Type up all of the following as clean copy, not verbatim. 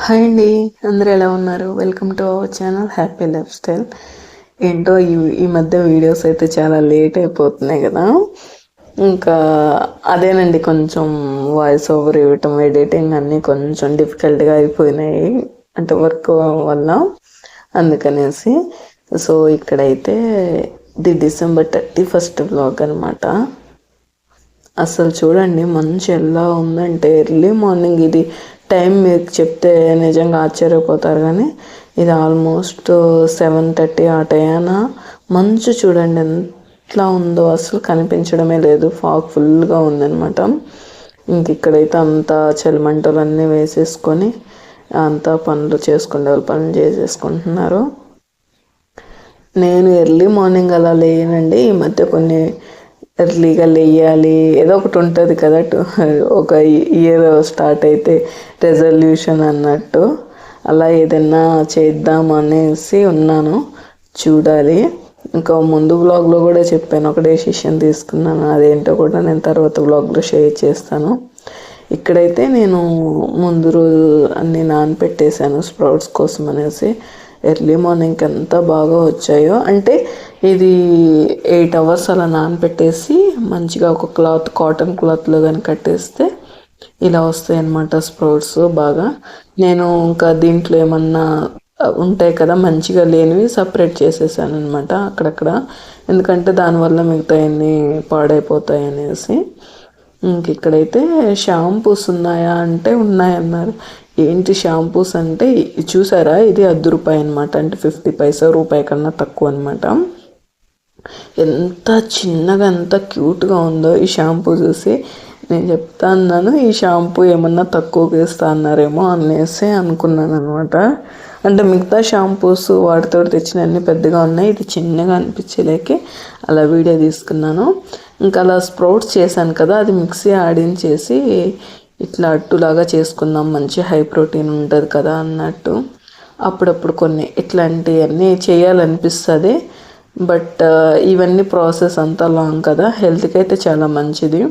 Hi అండి, అందరూ ఎలా ఉన్నారు? Welcome to our channel happy life style. ఏంటో ఈ మధ్య వీడియోస్ అయితే చాలా లేట్ అయిపోతున్నాయి కదా. ఇంకా అదేనండి, కొంచెం వాయిస్ ఓవర్ ఇవ్వటం, ఎడిటింగ్ అన్నీ కొంచెం డిఫికల్ట్గా అయిపోయినాయి, అంటే వర్క్ వల్ల, అందుకనేసి. సో ఇక్కడైతే డిసెంబర్ 31st వ్లాగ్ అనమాట. అసలు చూడండి మంచి ఎలా ఉందంటే, ఎర్లీ మార్నింగ్ ఇది టైం మీకు చెప్తే నిజంగా ఆశ్చర్యపోతారు, కానీ ఇది ఆల్మోస్ట్ 7:30 ఆ టైనా. మంచు చూడండి ఎట్లా ఉందో, అసలు కనిపించడమే లేదు, ఫాగ్ ఫుల్గా ఉందన్నమాట. ఇంక ఇక్కడైతే అంతా చలిమంటలన్నీ వేసేసుకొని అంతా పనులు చేసుకునే వాళ్ళు పనులు చేసేసుకుంటున్నారు. నేను ఎర్లీ మార్నింగ్ అలా లేనండి, ఈ మధ్య కొన్ని ఎర్లీగా లేయాలి, ఏదో ఒకటి ఉంటుంది కదా, ఒక ఇయర్ స్టార్ట్ అయితే రెజల్యూషన్ అన్నట్టు, అలా ఏదైనా చేద్దాం అనేసి ఉన్నాను. చూడాలి. ఇంకా ముందు వ్లాగ్లో కూడా చెప్పాను, ఒక డెసిషన్ తీసుకున్నాను, అదేంటో కూడా నేను తర్వాత వ్లాగ్లో షేర్ చేస్తాను. ఇక్కడైతే నేను ముందు రోజు అన్నీ నానపెట్టేశాను స్ప్రౌట్స్ కోసం అనేసి. ఎర్లీ మార్నింగ్కి ఎంత బాగా వచ్చాయో, అంటే ఇది 8 hours అలా నానపెట్టేసి మంచిగా ఒక క్లాత్, కాటన్ క్లాత్లో కానీ కట్టేస్తే ఇలా వస్తాయి అన్నమాట స్ప్రౌట్స్ బాగా. నేను ఇంకా దీంట్లో ఏమన్నా ఉంటాయి కదా మంచిగా లేనివి సపరేట్ చేసేసాను అనమాట అక్కడక్కడ, ఎందుకంటే దానివల్ల మిగతా అన్నీ పాడైపోతాయి అనేసి. ఇంక ఇక్కడైతే షాంపూస్ ఉన్నాయా అంటే ఉన్నాయన్నారు. ఏంటి షాంపూస్ అంటే చూసారా, ఇది ₹10 అనమాట, అంటే 50 పైసా, రూపాయి కన్నా తక్కువ అనమాట. ఎంత చిన్నగా ఎంత క్యూట్గా ఉందో ఈ షాంపూ చూసి నేను చెప్తా అన్నాను, ఈ షాంపూ ఏమన్నా తక్కువగా ఇస్తా అన్నారేమో అనేసి అనుకున్నాను అనమాట. అంటే మిగతా షాంపూస్ వాటితో తెచ్చిన అన్ని పెద్దగా ఉన్నాయి, ఇది చిన్నగా అనిపించలేక అలా వీడియో తీసుకున్నాను. ఇంకా అలా స్ప్రౌట్స్ చేశాను కదా, అది మిక్సీ ఆడించేసి ఇట్లా అట్టులాగా చేసుకుందాం, మంచి హై ప్రోటీన్ ఉంటుంది కదా అన్నట్టు. అప్పుడప్పుడు కొన్ని ఇట్లాంటివన్నీ చేయాలనిపిస్తుంది, బట్ ఇవన్నీ ప్రాసెస్ అంతా లాంగ్ కదా, హెల్త్కి అయితే చాలా మంచిది.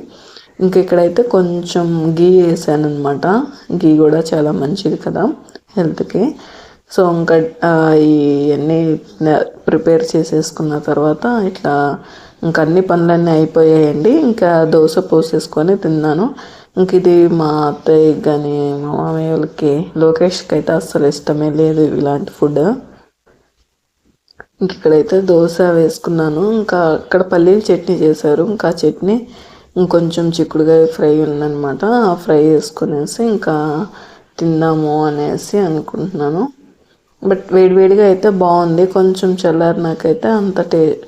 ఇంక ఇక్కడైతే కొంచెం గీ వేసాను అనమాట, గీ కూడా చాలా మంచిది కదా హెల్త్కి. సో ఇంకా ఇవన్నీ ప్రిపేర్ చేసేసుకున్న తర్వాత ఇట్లా ఇంక అన్ని పనులన్నీ అయిపోయాయండి. ఇంకా దోశ పోసేసుకొని తిన్నాను. ఇంక ఇది మా అత్తయ్య కానీ మా మామయ్య వాళ్ళకి, లోకేష్కి అయితే అస్సలు ఇష్టమే లేదు ఇలాంటి ఫుడ్. ఇంక ఇక్కడైతే దోశ వేసుకున్నాను. ఇంకా అక్కడ పల్లీల చట్నీ చేశారు, ఇంకా చట్నీ ఇంకొంచెం చిక్కుడుగా ఫ్రై ఉందన్నమాట, ఆ ఫ్రై వేసుకునేసి ఇంకా తిందాము అనేసి అనుకుంటున్నాను. బట్ వేడివేడిగా అయితే బాగుంది, కొంచెం చల్లారినాకైతే అంత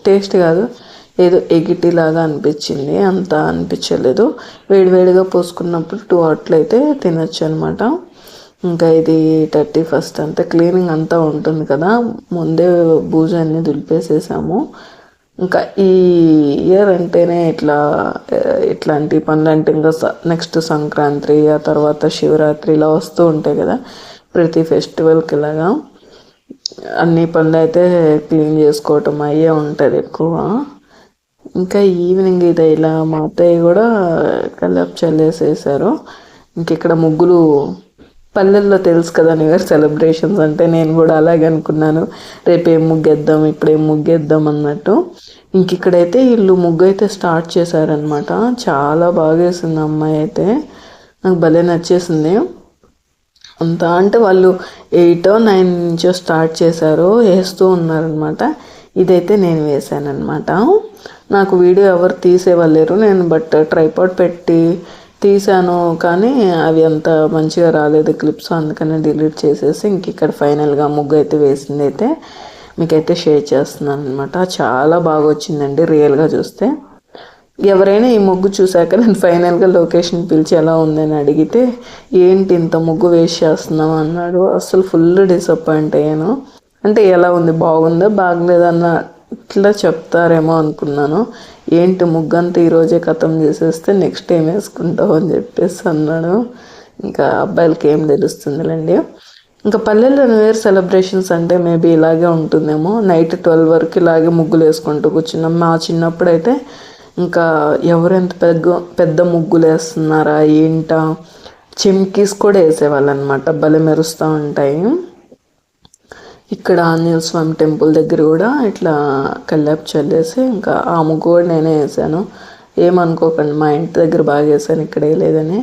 టేస్ట్ కాదు, ఏదో ఎగిటిలాగా అనిపించింది, అంత అనిపించలేదు. వేడివేడిగా పోసుకున్నప్పుడు 2 అట్లయితే తినచ్చు అనమాట. ఇంకా ఇది 31st అంతా క్లీనింగ్ అంతా ఉంటుంది కదా, ముందే బూజాన్ని దులిపేసేసాము. ఇంకా ఈ ఇయర్ అంటేనే ఇట్లాంటి పనులు అంటే ఇంకా నెక్స్ట్ సంక్రాంతి, ఆ తర్వాత శివరాత్రి ఇలా వస్తూ ఉంటాయి కదా, ప్రతి ఫెస్టివల్కి ఇలాగా అన్ని పనులు అయితే క్లీన్ చేసుకోవటం అయ్యే ఉంటుంది ఎక్కువ. ఇంకా ఈవినింగ్ ఇది ఇలా మా అత్తయ్య కూడా కల్లాపు చల్లేసేసారు. ఇంక ఇక్కడ ముగ్గులు, పల్లెల్లో తెలుసు కదా న్యూ ఇయర్ సెలబ్రేషన్స్ అంటే, నేను కూడా అలాగే అనుకున్నాను, రేపు ఏం ముగ్గేద్దాం, ఇప్పుడు ఏం ముగ్గేద్దాం అన్నట్టు. ఇంక ఇక్కడైతే వీళ్ళు ముగ్గు అయితే స్టార్ట్ చేశారనమాట, చాలా బాగా వేసింది అమ్మాయి అయితే, నాకు భలే నచ్చేసింది. అంతా అంటే వాళ్ళు 8 or 9 నుంచో స్టార్ట్ చేశారు, వేస్తూ ఉన్నారనమాట. ఇదైతే నేను వేసానమాట. నాకు వీడియో ఎవరు తీసేవాళ్ళేరు, నేను బట్ ట్రైపాడ్ పెట్టి తీసాను, కానీ అవి అంత మంచిగా రాలేదు క్లిప్స్, అందుకని డిలీట్ చేసేసి ఇంక ఇక్కడ ఫైనల్గా ముగ్గు అయితే వేసింది అయితే మీకైతే షేర్ చేస్తున్నాను అనమాట. చాలా బాగా వచ్చిందండి రియల్గా చూస్తే. ఎవరైనా ఈ ముగ్గు చూశాక నేను ఫైనల్గా లొకేషన్ పిలిచి ఎలా ఉందని అడిగితే, ఏంటి ఇంత ముగ్గు వేస్ట్ చేస్తున్నావు అన్నాడు. అసలు ఫుల్ డిసప్పాయింట్ అయ్యాను. అంటే ఎలా ఉంది, బాగుందా బాగలేదన్న ఇట్లా చెప్తారేమో అనుకున్నాను. ఏంటి ముగ్గు అంతా ఈరోజే ఖతం చేసేస్తే నెక్స్ట్ ఏం వేసుకుంటావు అని చెప్పేసి అన్నాడు. ఇంకా అబ్బాయిలకి ఏం తెలుస్తుందిలేండి. ఇంకా పల్లెల్లో న్యూ ఇయర్ సెలబ్రేషన్స్ అంటే మేబీ ఇలాగే ఉంటుందేమో, నైట్ 12 వరకు ఇలాగే ముగ్గులు వేసుకుంటూ కూర్చున్నాం. మా చిన్నప్పుడు అయితే ఇంకా ఎవరెంత పెద్ద ముగ్గులు వేస్తున్నారా ఏంటా, చిమ్కీస్ కూడా వేసేవాళ్ళు అనమాట, భలే మెరుస్తూ ఉంటాయి. ఇక్కడ ఆంజనేయ స్వామి టెంపుల్ దగ్గర కూడా ఇట్లా కల్లాపు చల్లేసి ఇంకా ఆ ముగ్గు కూడా నేనే వేసాను. ఏమనుకోకండి, మా ఇంటి దగ్గర బాగా వేసాను, ఇక్కడ వేయలేదని.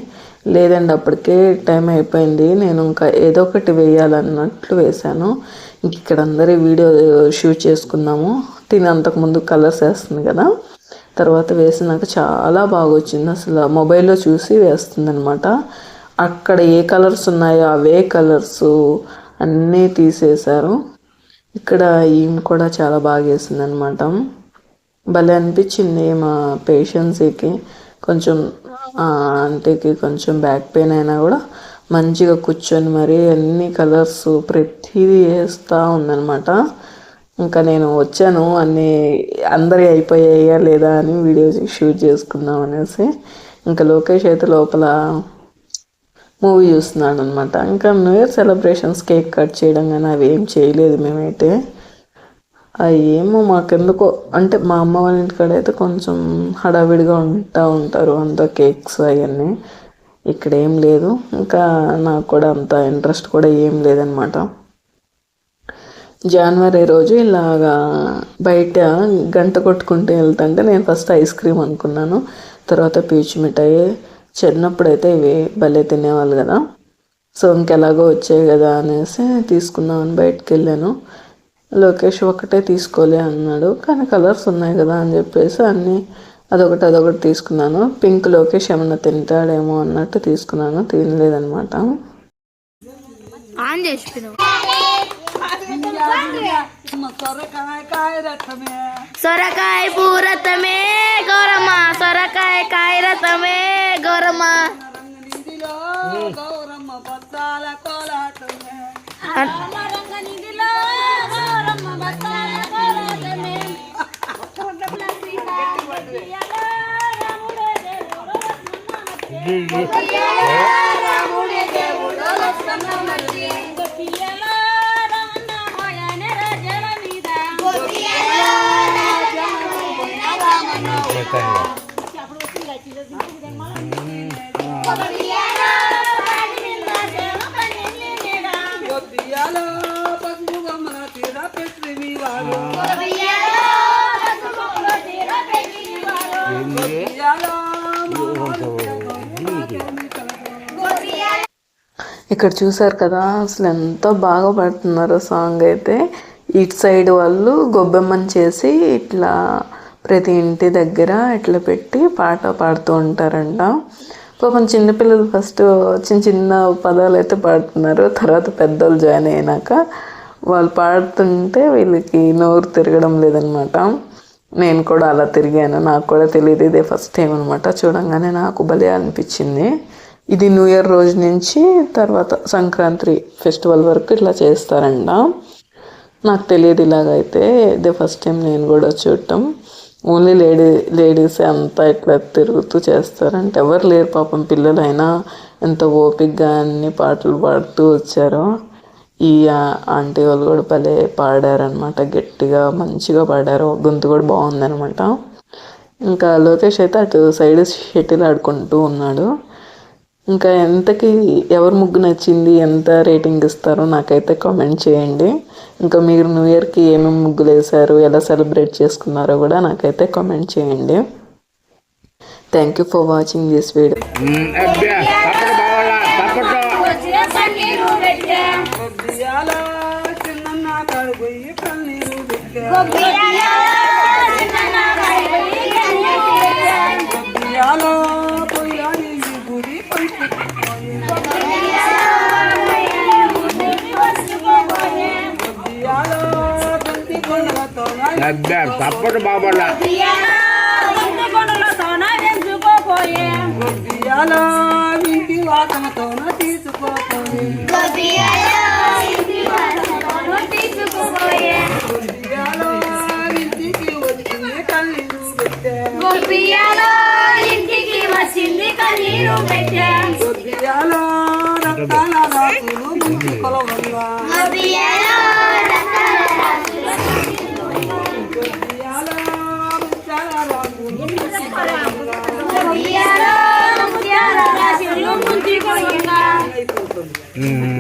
లేదండి, అప్పటికే టైం అయిపోయింది, నేను ఇంకా ఏదో ఒకటి వేయాలన్నట్లు వేశాను. ఇంక ఇక్కడ అందరి వీడియో షూట్ చేసుకున్నాము. తిని అంతకుముందు కలర్స్ వేస్తుంది కదా, తర్వాత వేసినాక చాలా బాగా వచ్చింది. అసలు మొబైల్లో చూసి వేస్తుంది అనమాట. అక్కడ ఏ కలర్స్ ఉన్నాయో అవే కలర్స్ అన్నీ తీసేశారు. ఇక్కడ ఈమె కూడా చాలా బాగా వేసింది అనమాట. భలే అనిపించింది. మా పేషెన్సీకి కొంచెం ఆంటీకి కొంచెం బ్యాక్ పెయిన్ అయినా కూడా మంచిగా కూర్చొని మరి అన్ని కలర్స్ ప్రతిదీ వేస్తూ ఉందన్నమాట. ఇంకా నేను వచ్చాను అన్నీ అందరి అయిపోయాయా లేదా అని వీడియో షూట్ చేసుకుందాం అనేసి. ఇంకా లోకేష్ అయితే లోపల మూవీ చూస్తున్నాడు అనమాట. ఇంకా new year celebrations cake cut చేయడం కానీ అవి ఏం చేయలేదు మేమైతే. అవి ఏమో మాకెందుకో అంటే మా అమ్మ వాళ్ళ ఇంటికాడ అయితే కొంచెం హడావిడిగా ఉంటారు అంత కేక్స్ అవన్నీ. ఇక్కడ ఏం లేదు. ఇంకా నాకు కూడా అంత ఇంట్రెస్ట్ కూడా ఏం లేదనమాట. జనవరి రోజు ఇలాగా బయట గంట కొట్టుకుంటూ వెళ్తుంటే నేను ఫస్ట్ ఐస్ క్రీమ్ అనుకున్నాను, తర్వాత పీచు మిఠాయి. చిన్నప్పుడైతే ఇవి భలే తినేవాళ్ళు కదా, సో ఇంకెలాగో వచ్చాయి కదా అనేసి తీసుకుందామని బయటకు వెళ్ళాను. లోకేష్ ఒకటే తీసుకోలే అన్నాడు, కానీ కలర్స్ ఉన్నాయి కదా అని చెప్పేసి అన్నీ అదొకటి తీసుకున్నాను. పింక్ లోకేష్ ఏమన్నా తింటాడేమో అన్నట్టు తీసుకున్నాను, తినలేదనమాట. సొరకాయ పూరతమే గౌరమ్మ, సొరకాయ కాయ రతమే గౌరమ్మ. ఇక్కడ చూసారు కదా, అసలు ఎంత బాగా పాడుతున్నారో సాంగ్ అయితే. ఇటు సైడ్ వాళ్ళు గొబ్బెమ్మని చేసి ఇట్లా ప్రతి ఇంటి దగ్గర ఇట్లా పెట్టి పాట పాడుతూ ఉంటారంట. పాపం చిన్నపిల్లలు ఫస్ట్ చిన్న పదాలు అయితే పాడుతున్నారు, తర్వాత పెద్దోళ్ళు జాయిన్ అయినాక వాళ్ళు పాడుతుంటే వీళ్ళకి నోరు తిరగడం లేదనమాట. నేను కూడా అలా తిరిగాను, నాకు కూడా తెలియదు, ఇదే ఫస్ట్ టైం అనమాట. చూడంగానే నాకు భలే అనిపించింది. ఇది న్యూ ఇయర్ రోజు నుంచి తర్వాత సంక్రాంతి ఫెస్టివల్ వరకు ఇట్లా చేస్తారంట. నాకు తెలియదు ఇలాగైతే, ఇదే ఫస్ట్ టైం నేను కూడా చూడటం. ఓన్లీ లేడీసే అంతా ఇట్లా తిరుగుతూ చేస్తారంటే, ఎవరు లేరు పాపం. పిల్లలైనా ఎంత ఓపికగా అన్ని పాటలు పాడుతూ వచ్చారో. ఈ ఆంటీ వాళ్ళు కూడా భలే పాడారనమాట, గట్టిగా మంచిగా పాడారు, గొంతు కూడా బాగుందనమాట. ఇంకా లోకేష్ అయితే అటు సైడ్ షటిల్ ఆడుకుంటూ ఉన్నాడు. ఇంకా ఎంతకి ఎవరి ముగ్గు నచ్చింది, ఎంత రేటింగ్ ఇస్తారో నాకైతే కామెంట్ చేయండి. ఇంకా మీరు న్యూ ఇయర్కి ఏమేమి ముగ్గులు వేశారు, ఎలా సెలబ్రేట్ చేసుకున్నారో కూడా నాకైతే కామెంట్ చేయండి. Thank you for watching this video. తప్పదు బాబా ఇంటి వాసనతోన తీసుకోపోయి ఇంటికి వచ్చింది కన్నీరు పెట్టే రక్తాల రాసులు ముందు కొలవల్లా ముంచి ఉమ్.